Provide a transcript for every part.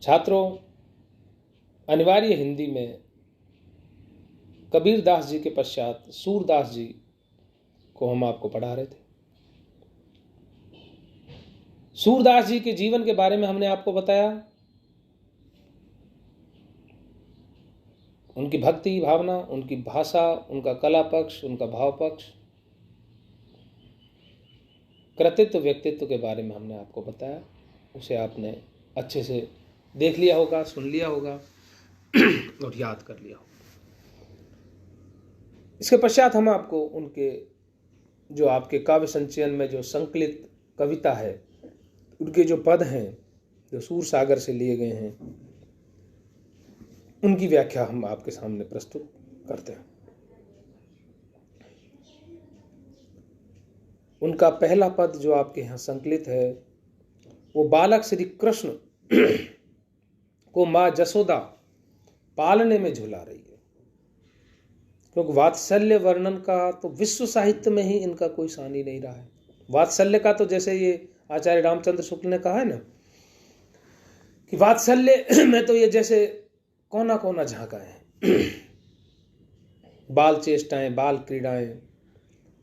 छात्रों, अनिवार्य हिंदी में कबीर दास जी के पश्चात सूरदास जी को हम आपको पढ़ा रहे थे। सूरदास जी के जीवन के बारे में हमने आपको बताया, उनकी भक्ति भावना, उनकी भाषा, उनका कला पक्ष, उनका भाव पक्ष, कृतित्व व्यक्तित्व के बारे में हमने आपको बताया। उसे आपने अच्छे से देख लिया होगा, सुन लिया होगा और याद कर लिया होगा। इसके पश्चात हम आपको उनके जो आपके काव्य संचयन में जो संकलित कविता है, उनके जो पद हैं जो सूर सागर से लिए गए हैं, उनकी व्याख्या हम आपके सामने प्रस्तुत करते हैं। उनका पहला पद जो आपके यहाँ संकलित है, वो बालक श्री कृष्ण को माँ जसोदा पालने में झुला रही है। क्योंकि वात्सल्य वर्णन का तो विश्व साहित्य में ही इनका कोई सानी नहीं रहा है। वात्सल्य का तो जैसे ये आचार्य रामचंद्र शुक्ल ने कहा है ना कि वात्सल्य में तो ये जैसे कोना कोना झांका है। बाल चेष्टाएं, बाल क्रीड़ाएं,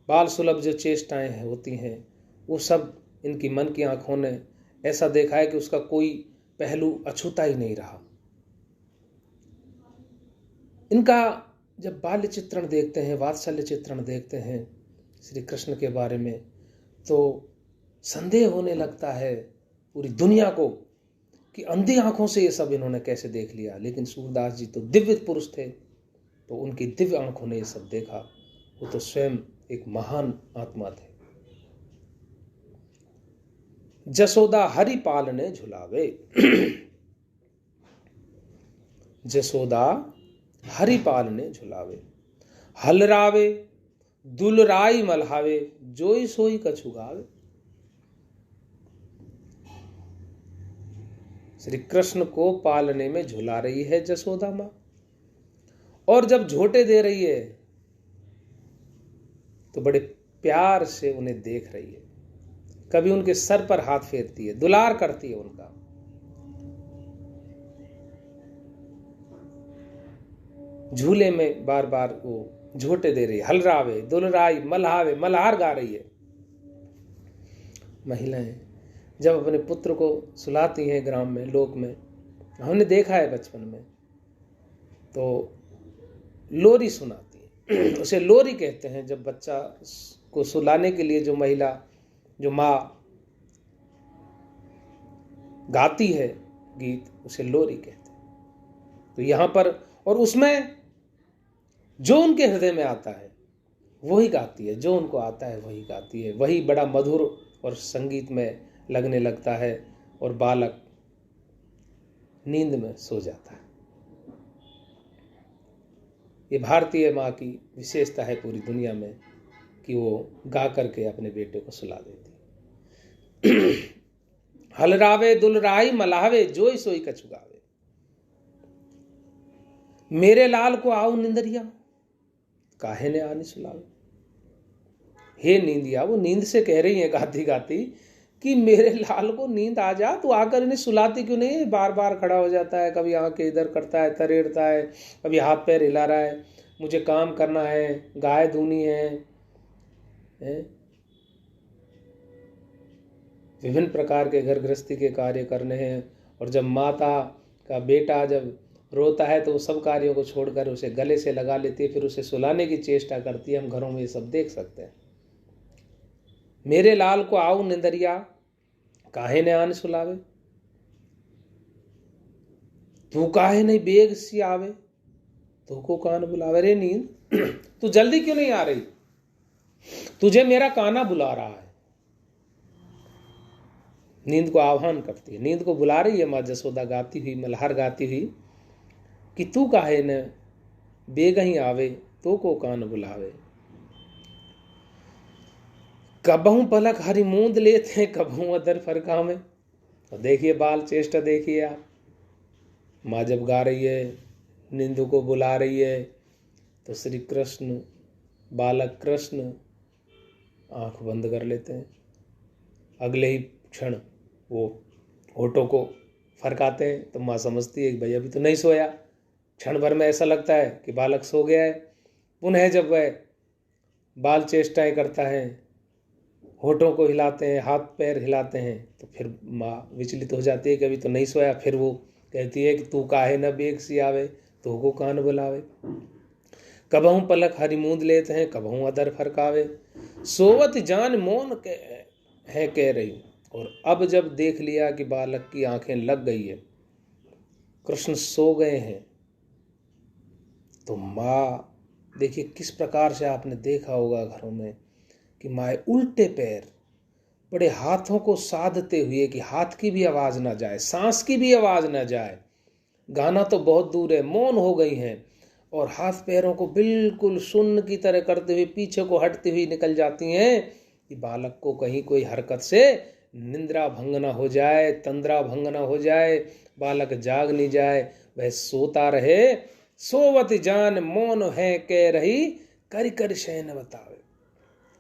बाल सुलभ जो चेष्टाएं होती हैं, वो सब इनकी मन की आंखों ने ऐसा देखा है कि उसका कोई पहलू अछूता ही नहीं रहा। इनका जब बाल्य चित्रण देखते हैं, वात्सल्य चित्रण देखते हैं श्री कृष्ण के बारे में, तो संदेह होने लगता है पूरी दुनिया को कि अंधी आंखों से ये सब इन्होंने कैसे देख लिया। लेकिन सूरदास जी तो दिव्य पुरुष थे, तो उनकी दिव्य आंखों ने ये सब देखा। वो तो स्वयं एक महान आत्मा थे। जसोदा हरि पालने झुलावे, जसोदा हरि पालने झुलावे, हलरावे दुलराई मल्हावे, जोई सोई कछु गावे। श्री कृष्ण को पालने में झुला रही है जसोदा माँ, और जब झोटे दे रही है तो बड़े प्यार से उन्हें देख रही है। कभी उनके सर पर हाथ फेरती है, दुलार करती है उनका। झूले में बार बार वो झोटे दे रही है, हलरावे दुलराई मल्हावे, मल्हार गा रही है। महिलाएं जब अपने पुत्र को सुलाती हैं ग्राम में, लोक में, हमने देखा है बचपन में, तो लोरी सुनाती है। उसे लोरी कहते हैं। जब बच्चा को सुलाने के लिए जो महिला, जो माँ गाती है गीत, उसे लोरी कहते हैं। तो यहाँ पर, और उसमें जो उनके हृदय में आता है वही गाती है, जो उनको आता है वही गाती है, वही बड़ा मधुर और संगीत में लगने लगता है, और बालक नींद में सो जाता है। ये भारतीय माँ की विशेषता है पूरी दुनिया में कि वो गा करके अपने बेटे को सुला देती। हलरावे दुलराई मल्हावे, जोई सोई कछु गावे, मेरे लाल को आओ निंदरिया, काहे ने आनी सुलावे। हे नींदिया, वो नींद से कह रही है गाती गाती कि मेरे लाल को नींद आ जा, तो आकर इन्हें सुलाती क्यों नहीं है। बार बार खड़ा हो जाता है, कभी आंखें इधर करता है, तरेड़ता है, कभी हाथ पैर हिला रहा है, मुझे काम करना है, गाय धूनी है, विभिन्न प्रकार के घर गृहस्थी के कार्य करने हैं। और जब माता का बेटा जब रोता है तो वो सब कार्यों को छोड़कर उसे गले से लगा लेती है, फिर उसे सुलाने की चेष्टा करती है। हम घरों में ये सब देख सकते हैं। मेरे लाल को आऊ निंदरिया, काहे ने आन सुलावे, तू काहे नहीं बेग सी आवे, तू को कान बुलावे। रे नींद, तू जल्दी क्यों नहीं आ रही, तुझे मेरा काना बुला रहा है। नींद को आह्वान करती है, नींद को बुला रही है माँ जसोदा गाती हुई, मल्हार गाती हुई कि तू काहे न बेग ही आवे, तो को कान बुलावे। कबहू पलक हरि मूंद लेते, कबहू अदर फरका में। तो देखिए बाल चेष्टा, देखिए आप, माँ जब गा रही है, नींद को बुला रही है, तो श्री कृष्ण, बालक कृष्ण आंख बंद कर लेते हैं। अगले ही क्षण वो होठों को फर्क आते हैं तो माँ समझती है कि भाई अभी तो नहीं सोया। क्षण भर में ऐसा लगता है कि बालक सो गया है। पुनः जब वह बाल चेष्टाएं करता है, होठों को हिलाते हैं, हाथ पैर हिलाते हैं, तो फिर माँ विचलित हो जाती है कि अभी तो नहीं सोया। फिर वो कहती है कि तू काहे न बेग सी आवे, तो को कान बुलावे। कबहू पलक हरि मूंद लेते हैं, कबहू अदर फरकावे, सोवत जान मौन है कह रही। और अब जब देख लिया कि बालक की आंखें लग गई है, कृष्ण सो गए हैं, तो माँ देखिए किस प्रकार से आपने देखा होगा घरों में कि माँ उल्टे पैर बड़े हाथों को साधते हुए कि हाथ की भी आवाज ना जाए, सांस की भी आवाज ना जाए, गाना तो बहुत दूर है, मौन हो गई हैं, और हाथ पैरों को बिल्कुल सुन्न की तरह करते हुए पीछे को हटती हुई निकल जाती हैं कि बालक को कहीं कोई हरकत से निंद्रा भंग न हो जाए, तंद्रा भंग न हो जाए, बालक जाग नहीं जाए, वह सोता रहे। सोवत जान मौन है कह रही, कर कर शयन बतावे।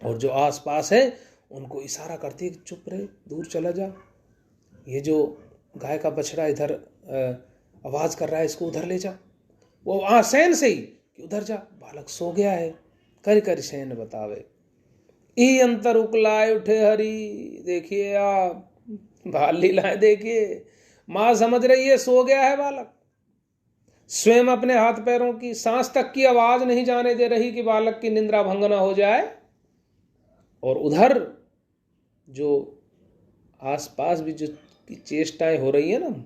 और जो आस पास है उनको इशारा करती है कि चुप रहे, दूर चला जा, ये जो गाय का बछड़ा इधर आवाज कर रहा है इसको उधर ले जा। वो आसैन से ही कि उधर जा, बालक सो गया है, कर कर शयन बतावे। ई अंतर उकलाए उठे हरी। देखिए आप बाल लीलाएं देखिए, माँ समझ रही है सो गया है बालक, स्वयं अपने हाथ पैरों की सांस तक की आवाज नहीं जाने दे रही कि बालक की निंद्रा भंग न हो जाए। और उधर जो आसपास भी जो चेष्टाएं हो रही है ना,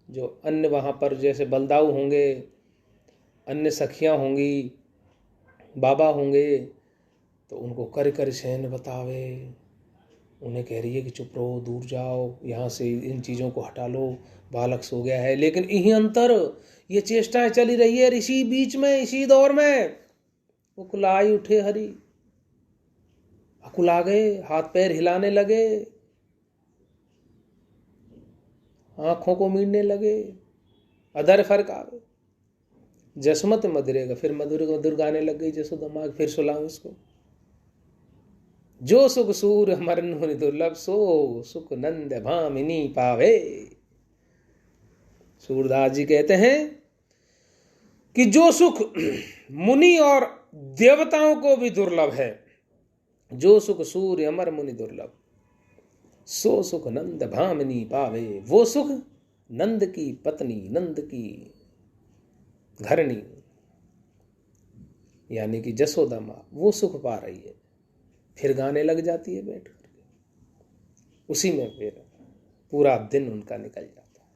जो अन्य वहां पर जैसे बलदाऊ होंगे, अन्य सखियां होंगी, बाबा होंगे, तो उनको कर कर शयन बतावे, उन्हें कह रही है कि चुप रहो, दूर जाओ, यहाँ से इन चीज़ों को हटा लो, बालक सो गया है। लेकिन यही अंतर, ये चेष्टाएं चली रही है इसी बीच में, इसी दौर में उकुलाई उठे हरि, अकुला गए, हाथ पैर हिलाने लगे, आंखों को मीड़ने लगे, अदर फरकावे, जसमत मधुरेगा। फिर मधुर मधुर गाने लग गई जसोदा माँ, फिर सुलाऊं इसको। जो सुख सूर मरन मुनि दुर्लभ, सो सुख नंद भामिनी पावे। सूरदास जी कहते हैं कि जो सुख मुनि और देवताओं को भी दुर्लभ है, जो सुख सूर्य अमर मुनि दुर्लभ, सो सुख नंद भामिनी पावे। वो सुख नंद की पत्नी, नंद की घरनी यानी कि जसोदा माँ, वो सुख पा रही है। फिर गाने लग जाती है बैठ करके, उसी में फिर पूरा दिन उनका निकल जाता है।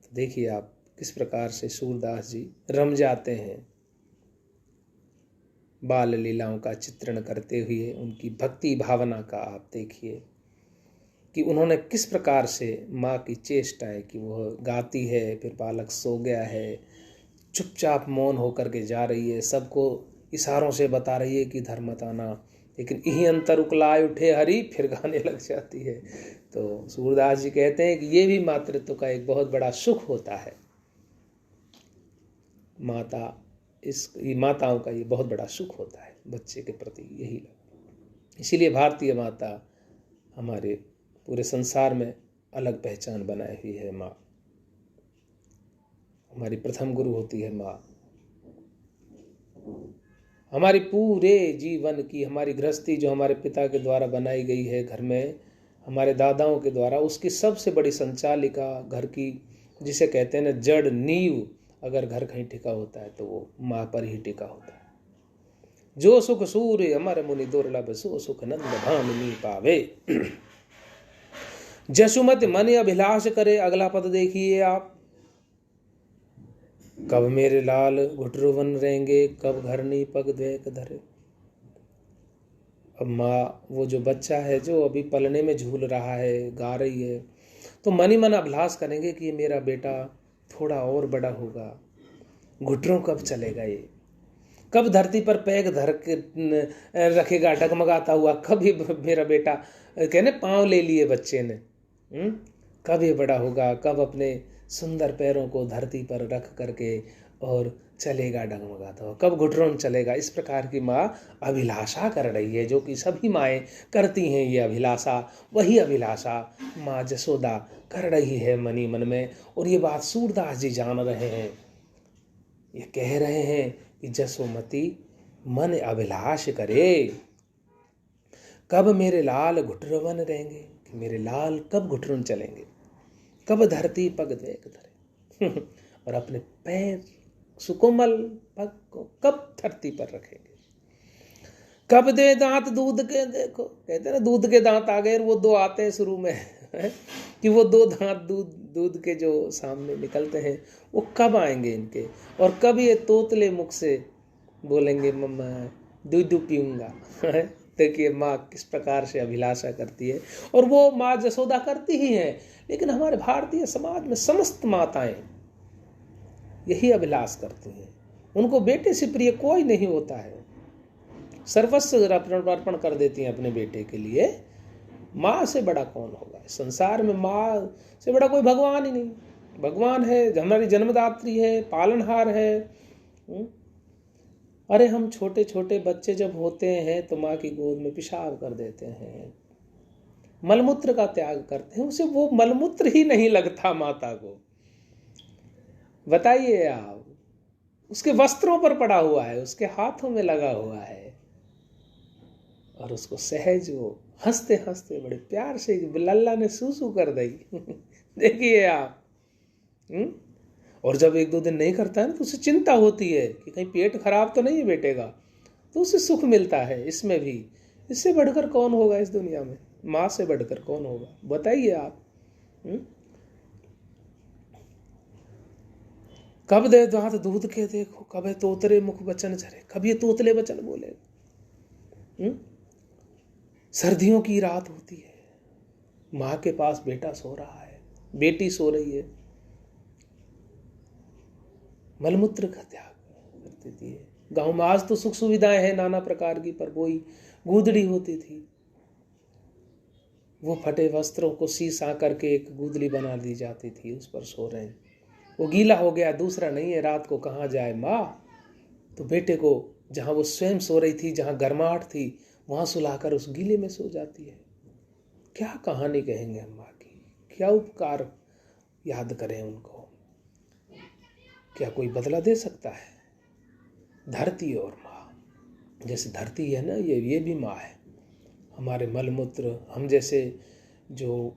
तो देखिए आप किस प्रकार से सूरदास जी रम जाते हैं बाल लीलाओं का चित्रण करते हुए। उनकी भक्ति भावना का आप देखिए कि उन्होंने किस प्रकार से माँ की चेष्टा है कि वह गाती है, फिर बालक सो गया है, चुपचाप मौन होकर के जा रही है, सबको इशारों से बता रही है कि इधर मत आना, लेकिन यही अंतर उकलाए उठे हरि, फिर गाने लग जाती है। तो सूरदास जी कहते हैं कि ये भी मातृत्व का एक बहुत बड़ा सुख होता है। माताओं का ये बहुत बड़ा सुख होता है बच्चे के प्रति, यही। इसीलिए भारतीय माता हमारे पूरे संसार में अलग पहचान बनाई हुई है। माँ हमारी प्रथम गुरु होती है। माँ हमारी पूरे जीवन की, हमारी गृहस्थी जो हमारे पिता के द्वारा बनाई गई है घर में, हमारे दादाओं के द्वारा, उसकी सबसे बड़ी संचालिका, घर की जिसे कहते हैं ना जड़ नींव, अगर घर कहीं टिका होता है तो वो माँ पर ही टिका होता है। जो सुख सूर्य अमर मुनि दुर्लभ, सो सुख नंद भामिनी पावे। जसुमति मन अभिलाष करे। अगला पद देखिए आप, कब मेरे लाल घुटरू बन रहेंगे, कब घरनी पग द्वैक धरे। अब माँ, वो जो बच्चा है जो अभी पलने में झूल रहा है, गा रही है, तो मन ही मन अभिलाष करेंगे कि ये मेरा बेटा थोड़ा और बड़ा होगा, घुटरों कब चलेगा, ये कब धरती पर पैर धर के रखेगा डगमगाता हुआ, कब ये मेरा बेटा, कहने पाँव ले लिए बच्चे ने, कब ये बड़ा होगा, कब अपने सुंदर पैरों को धरती पर रख करके और चलेगा डगमगाता हुआ, कब घुटनों चलेगा। इस प्रकार की माँ अभिलाषा कर रही है, जो कि सभी माएँ करती हैं। ये अभिलाषा, वही अभिलाषा माँ जसोदा कर रही है मनी मन में। और ये बात सूरदास जी जान रहे हैं। ये कह रहे हैं कि जसोमती मन अभिलाष करे, कब मेरे लाल घुटरवन रहेंगे, कि मेरे लाल कब घुटरन चलेंगे, कब धरती पग देख धरे और अपने पैर सुकोमल पग को कब धरती पर रखेंगे, कब दे दांत दूध के। देखो कहते हैं ना, दूध के दांत आ गए, वो 2 आते हैं शुरू में कि वो 2 दांत दूध के जो सामने निकलते हैं, वो कब आएंगे इनके, और कब ये तोतले मुख से बोलेंगे मम्मा दूध पीऊंगा। देखिए माँ किस प्रकार से अभिलाषा करती है, और वो माँ जसोदा करती ही है। लेकिन हमारे भारतीय समाज में समस्त माताएं यही अभिलाष करती हैं। उनको बेटे से प्रिय कोई नहीं होता है, सर्वस्व अर्पण कर देती हैं अपने बेटे के लिए। माँ से बड़ा कौन होगा संसार में, माँ से बड़ा कोई भगवान ही नहीं। भगवान है, हमारी जन्मदात्री है, पालनहार है। अरे हम छोटे छोटे बच्चे जब होते हैं तो माँ की गोद में पेशाब कर देते हैं, मलमूत्र का त्याग करते हैं, उसे वो मलमूत्र ही नहीं लगता माता को। बताइए आप, उसके वस्त्रों पर पड़ा हुआ है, उसके हाथों में लगा हुआ है, और उसको सहज वो हंसते हंसते बड़े प्यार से लल्ला ने सूसू कर दी। देखिए आप। और जब 1-2 दिन नहीं करता है ना, तो उसे चिंता होती है कि कहीं पेट खराब तो नहीं है बेटे का, तो उसे सुख मिलता है इसमें भी। इससे बढ़कर कौन होगा इस दुनिया में, माँ से बढ़कर कौन होगा, बताइए आप। कब दे दांत दूध के देखो, कब है तोतरे मुख बचन झरे, कब ये तोतले वचन बोले। सर्दियों की रात होती है, माँ के पास बेटा सो रहा है, बेटी सो रही है, मलमूत्र का त्याग कर देती है। गांव में आज तो सुख सुविधाएं हैं नाना प्रकार की, पर वही गूदड़ी होती थी, वो फटे वस्त्रों को सीसा करके एक गूदड़ी बना दी जाती थी, उस पर सो रहे हैं। वो गीला हो गया, दूसरा नहीं है, रात को कहाँ जाए माँ, तो बेटे को जहाँ वो स्वयं सो रही थी, जहाँ गर्माहट थी, वहाँ सुलाकर उस गीले में सो जाती है। क्या कहानी कहेंगे हम माँ की, क्या उपकार याद करें उनको, क्या कोई बदला दे सकता है। धरती और माँ, जैसे धरती है ना, ये भी माँ है। हमारे मलमूत्र, हम जैसे जो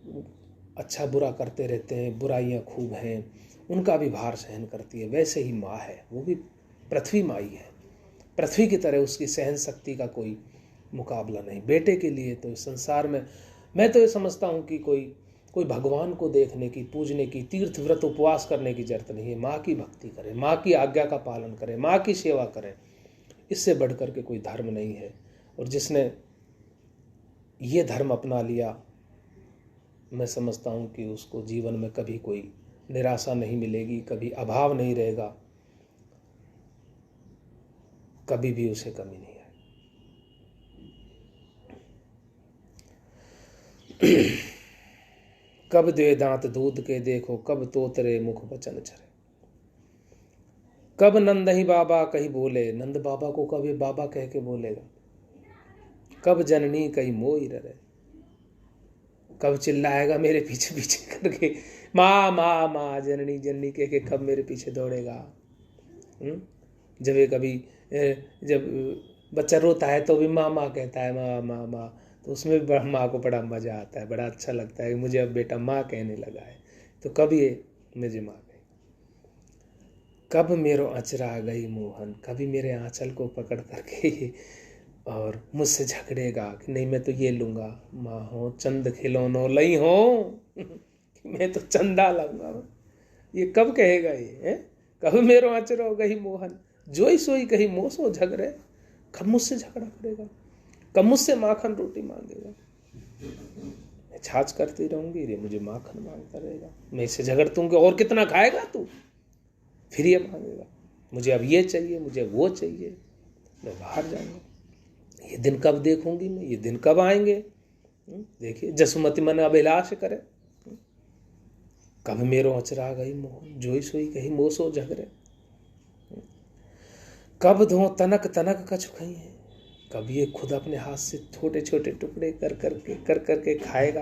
अच्छा बुरा करते रहते हैं, बुराइयाँ खूब हैं, उनका भी भार सहन करती है, वैसे ही माँ है, वो भी पृथ्वी माई है। पृथ्वी की तरह उसकी सहन शक्ति का कोई मुकाबला नहीं। बेटे के लिए तो इस संसार में मैं तो ये समझता हूँ कि कोई भगवान को देखने की, पूजने की, तीर्थ व्रत उपवास करने की जरूरत नहीं है। माँ की भक्ति करें, माँ की आज्ञा का पालन करें, माँ की सेवा करें, इससे बढ़कर के कोई धर्म नहीं है। और जिसने ये धर्म अपना लिया, मैं समझता हूँ कि उसको जीवन में कभी कोई निराशा नहीं मिलेगी, कभी अभाव नहीं रहेगा, कभी भी उसे कमी नहीं आएगी। कब दे दांत दूध के देखो, कब तोतरे मुख बचन झरे, कब नंद ही बाबा कहीं बोले, नंद बाबा को कभी बाबा कह के बोलेगा, कब जननी कहीं मोई रहे, कब चिल्लाएगा मेरे पीछे पीछे करके, माँ माँ माँ जननी जननी कह के कब मेरे पीछे दौड़ेगा। जब बच्चा रोता है तो भी माँ माँ कहता है, माँ माँ माँ, तो उसमें भी माँ को बड़ा मज़ा आता है, बड़ा अच्छा लगता है कि मुझे अब बेटा माँ कहने लगा है। तो कब ये मुझे माँ कहे, कब मेरो अचरा गई मोहन, कभी मेरे आंचल को पकड़ करके और मुझसे झगड़ेगा कि नहीं मैं तो ये लूँगा, माँ हो चंद खिलौनों लई हो, मैं तो चंदा लाऊंगा। ये कब कहेगा ये है? कब मेरो अचरा गई मोहन, जोई सोई कहीं मोसो झगड़े, कब मुझसे झगड़ा करेगा, कब मुझसे माखन रोटी मांगेगा। मैं छाछ करती रहूंगी, रे मुझे माखन मांगता रहेगा, मैं इससे झगड़ दूंगी, और कितना खाएगा तू, फिर ये मांगेगा मुझे अब ये चाहिए, मुझे वो चाहिए, मैं बाहर जाऊंगा। ये दिन कब देखूंगी मैं, ये दिन कब आएंगे। देखिए जसुमती मन अभिलाष करे, कब मेरो अचरा गई मोहन, जोई सोई कहीं मोसो झगड़े। कब धो तनक तनक कछु खाई है, कब ये खुद अपने हाथ से छोटे छोटे टुकड़े कर करके खाएगा।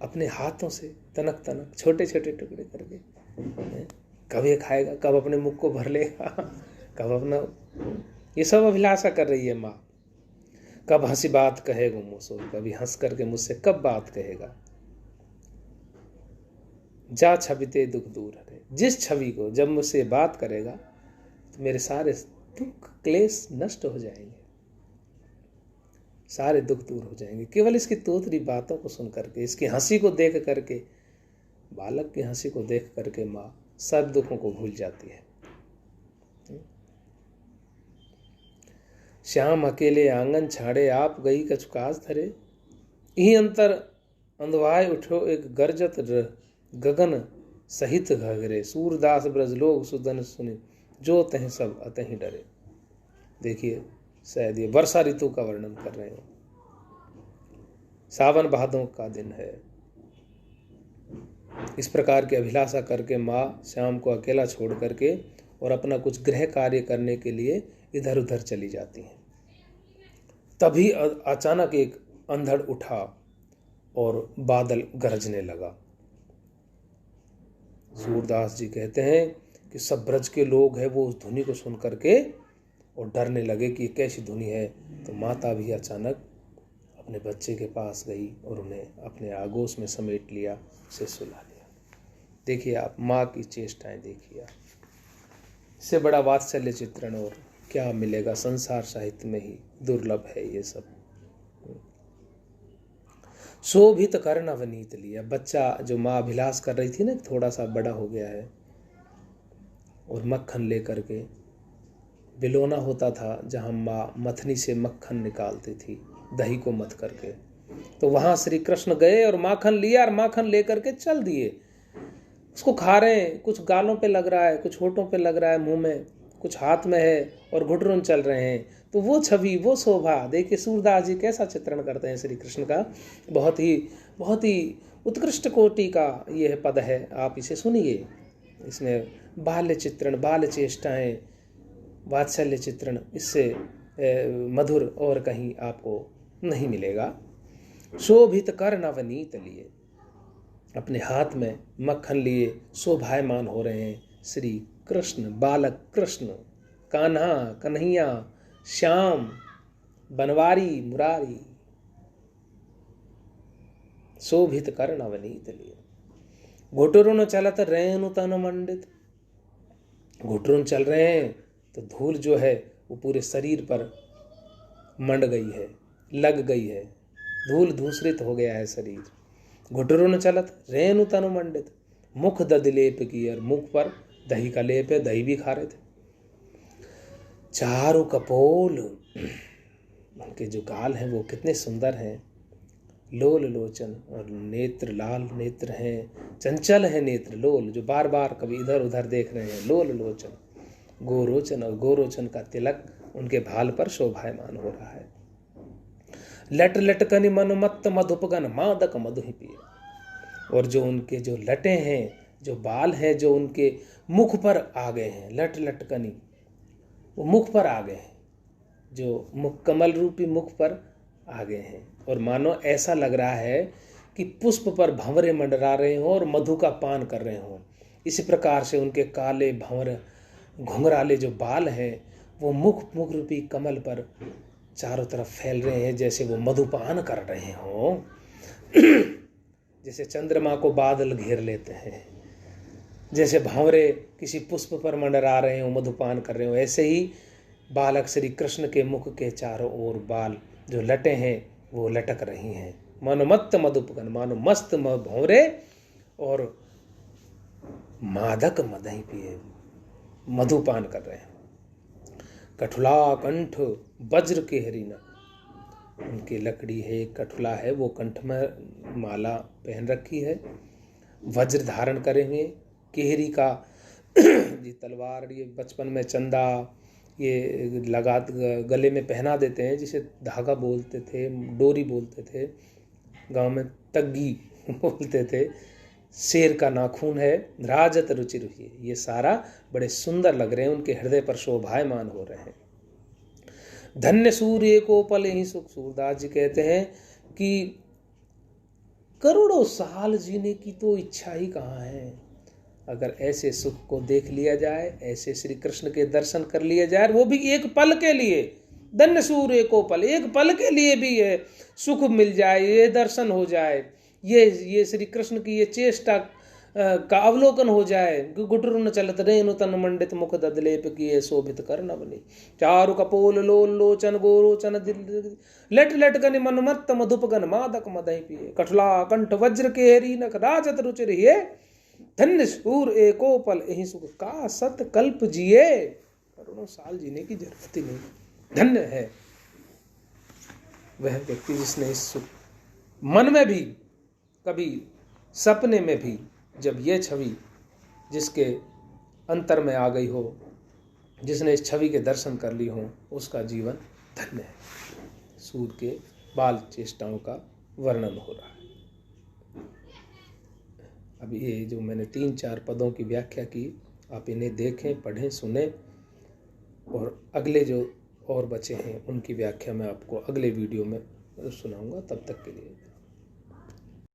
अपने हाथों से तनक तनक छोटे छोटे टुकड़े करके कब ये खाएगा, कब अपने मुख को भर लेगा, कब अपना, ये सब अभिलाषा कर रही है माँ। कब हंसी बात कहेगा मुझसे, कभी हंस करके मुझसे कब बात कहेगा। जा छविते दुख दूर हरे, जिस छवि को जब मुझसे बात करेगा तो मेरे सारे दुख क्लेश नष्ट हो जाएंगे, सारे दुख दूर हो जाएंगे। केवल इसकी तोतरी बातों को सुन करके, इसकी हंसी को देख करके, बालक की हंसी को देख करके माँ सब दुखों को भूल जाती है। श्याम अकेले आंगन छाड़े, आप गई कछु काज धरे, यही अंतर अंधवाय उठो एक गर्जत गगन सहित घगरे, सूरदास ब्रज लोग सुदन सुने, जो तह सब अतहि डरे। देखिए शायद ये वर्षा ऋतु का वर्णन कर रहे हो, सावन भादों का दिन है। इस प्रकार की अभिलाषा करके माँ श्याम को अकेला छोड़ करके और अपना कुछ गृह कार्य करने के लिए इधर उधर चली जाती हैं। तभी अचानक एक अंधड़ उठा और बादल गरजने लगा। सूरदास जी कहते हैं कि सब ब्रज के लोग हैं वो उस धुनी को सुन करके और डरने लगे कि कैसी धुनी है। तो माता भी अचानक अपने बच्चे के पास गई और उन्हें अपने आगोश में समेट लिया, उसे सुला लिया। देखिए आप माँ की चेष्टाएं देखिए आप, इससे बड़ा वात्सल्य चित्रण और क्या मिलेगा संसार साहित्य में, ही दुर्लभ है ये सब। शोभित कर नवनीत लिया, बच्चा जो माँ अभिलाष कर रही थी ना, थोड़ा सा बड़ा हो गया है और मक्खन लेकर के बिलोना होता था जहाँ माँ मथनी से मक्खन निकालती थी दही को मथ करके, तो वहाँ श्री कृष्ण गए और माखन लिया और माखन लेकर के चल दिए। उसको खा रहे हैं, कुछ गालों पे लग रहा है, कुछ होठों पे लग रहा है, मुंह में, कुछ हाथ में है और घुटरुन चल रहे हैं। तो वो छवि, वो शोभा देखिए सूरदास जी कैसा चित्रण करते हैं श्री कृष्ण का। बहुत ही उत्कृष्ट कोटि का यह पद है, आप इसे सुनिए। इसमें बाल्य चित्रण, बाल्य चेष्टाएं, वात्सल्य चित्रण इससे मधुर और कहीं आपको नहीं मिलेगा। शोभित कर नवनीत लिए, अपने हाथ में मक्खन लिए शोभायमान हो रहे हैं श्री कृष्ण, बालक कृष्ण, कान्हा, कन्हैया, श्याम, बनवारी, मुरारी। शोभित कर नवनीत लिए, घुटुरुन चलत रेणु तन मंडित, घुटुरुन चल रहे हैं तो धूल जो है वो पूरे शरीर पर मंड गई है, लग गई है, धूल धूसरित हो गया है शरीर। घुटुरुन चलत रेणु तनु मंडित, मुख दधि लेप की, और मुख पर दही का लेप है, दही भी खा रहे थे। चारु कपोल, उनके जो गाल हैं वो कितने सुंदर हैं, लोल लोचन, और नेत्र लाल नेत्र हैं, चंचल है नेत्र, लोल जो बार बार कभी इधर उधर देख रहे हैं, लोल लोचन, गोरोचन, और गोरोचन का तिलक उनके भाल पर शोभायमान हो रहा है। लट लटकनि मनुमत्त मधुपगन, मादक मधु ही पिए, और जो उनके जो लटे हैं, जो बाल हैं, जो उनके मुख पर आ गए हैं, लट लटकनी वो मुख पर आ गए हैं, जो मुख कमल रूपी मुख पर आ गए हैं, और मानो ऐसा लग रहा है कि पुष्प पर भंवरे मंडरा रहे हों और मधु का पान कर रहे हों। इसी प्रकार से उनके काले भंवर घुंघराले जो बाल हैं वो मुख रूपी कमल पर चारों तरफ फैल रहे हैं, जैसे वो मधुपान कर रहे हों। जैसे चंद्रमा को बादल घेर लेते हैं, जैसे भंवरे किसी पुष्प पर मंडरा रहे हो, मधुपान कर रहे हो, ऐसे ही बालक श्री कृष्ण के मुख के चारों ओर बाल जो लटे हैं वो लटक रही हैं, मानो मत्त मधुपगन, मानो मस्त भंवरे और मादक मदही पिए, मधुपान कर रहे हैं। कठुला कंठ वज्र के हरिना, उनकी लकड़ी है, कठुला है, वो कंठ में माला पहन रखी है, वज्र धारण करे हुए, केहरी का ये तलवार, ये बचपन में चंदा ये लगा गले में पहना देते हैं, जिसे धागा बोलते थे, डोरी बोलते थे, गांव में तग्गी बोलते थे, शेर का नाखून है, राजत रुचि रुचि, ये सारा बड़े सुंदर लग रहे हैं, उनके हृदय पर शोभायमान हो रहे हैं। धन्य सूर्य को पल ही सुख, सूरदास जी कहते हैं कि करोड़ों साल जीने की तो इच्छा ही कहाँ है। अगर ऐसे सुख को देख लिया जाए, ऐसे श्री कृष्ण के दर्शन कर लिए जाए, वो भी एक पल के लिए, धन्य सूर्य को पल, एक पल के लिए भी ये सुख मिल जाए, ये दर्शन हो जाए, ये श्री कृष्ण की ये चेष्टा का अवलोकन हो जाए। गुटुर न चलत रेणु तन मंडित मुख ददलेप किए शोभित कर न बने, चारु कपोल लोल लोचन गोरोचन दिल लट लट गन मनमत्त मधुप गन मादक मदहि पिए, कठला कंठ वज्र केहरी नख राजत रुचिर हिए, धन्य सूर एको पल यही सुख का सत कल्प जिए। करोड़ों साल जीने की जरूरत ही नहीं, धन्य है वह व्यक्ति जिसने इस सुख मन में भी, कभी सपने में भी, जब यह छवि जिसके अंतर में आ गई हो, जिसने इस छवि के दर्शन कर ली हो, उसका जीवन धन्य है। सूर्य के बाल चेष्टाओं का वर्णन हो रहा है। अब ये जो मैंने 3-4 पदों की व्याख्या की, आप इन्हें देखें, पढ़ें, सुने, और अगले जो और बचे हैं उनकी व्याख्या मैं आपको अगले वीडियो में सुनाऊंगा। तब तक के लिए